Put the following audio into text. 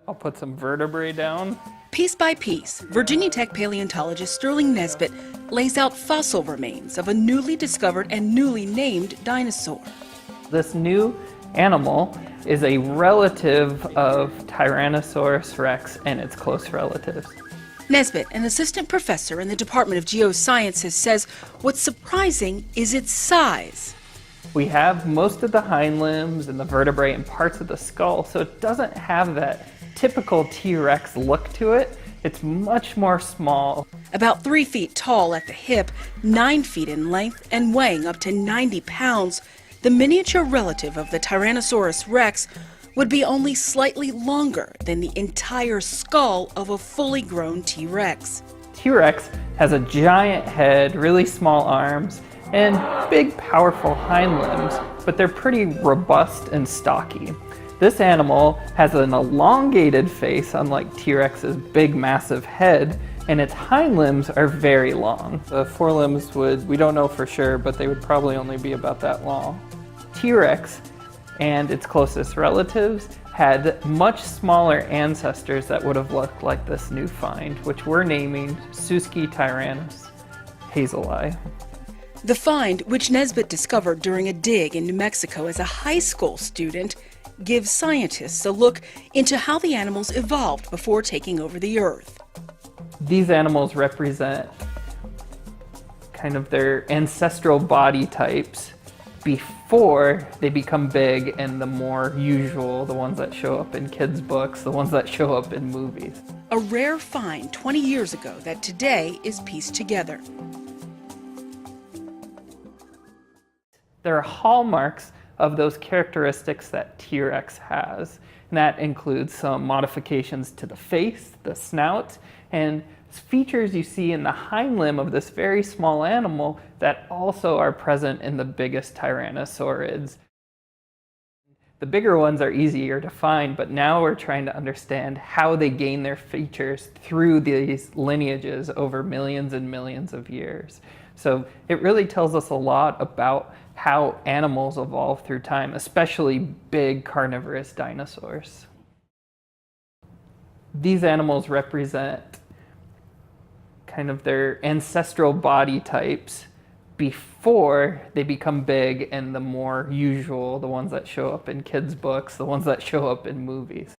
I'll put some vertebrae down. Piece by piece, Virginia Tech paleontologist Sterling Nesbitt lays out fossil remains of a newly discovered and newly named dinosaur. This new animal is a relative of Tyrannosaurus rex and its close relatives. Nesbitt, an assistant professor in the Department of Geosciences, says what's surprising is its size. We have most of the hind limbs and the vertebrae and parts of the skull, so it doesn't have that typical T-Rex look to it. It's much more small. About 3 feet tall at the hip, 9 feet in length, and weighing up to 90 pounds, the miniature relative of the Tyrannosaurus rex would be only slightly longer than the entire skull of a fully grown T-Rex. T-Rex has a giant head, really small arms, and big, powerful hind limbs, but they're pretty robust and stocky. This animal has an elongated face, unlike T-Rex's big, massive head, and its hind limbs are very long. The forelimbs we don't know for sure, but they would probably only be about that long. T-Rex and its closest relatives had much smaller ancestors that would have looked like this new find, which we're naming Suskityrannus hazelae. The find, which Nesbitt discovered during a dig in New Mexico as a high school student, gives scientists a look into how the animals evolved before taking over the Earth. These animals represent kind of their ancestral body types before they become big and the more usual, the ones that show up in kids' books, the ones that show up in movies. A rare find 20 years ago that today is pieced together. There are hallmarks of those characteristics that T-Rex has, and that includes some modifications to the face, the snout, and features you see in the hind limb of this very small animal that also are present in the biggest Tyrannosaurids. The bigger ones are easier to find, but now we're trying to understand how they gain their features through these lineages over millions and millions of years. So it really tells us a lot about how animals evolve through time, especially big carnivorous dinosaurs. These animals represent kind of their ancestral body types before they become big and the more usual, the ones that show up in kids' books, the ones that show up in movies.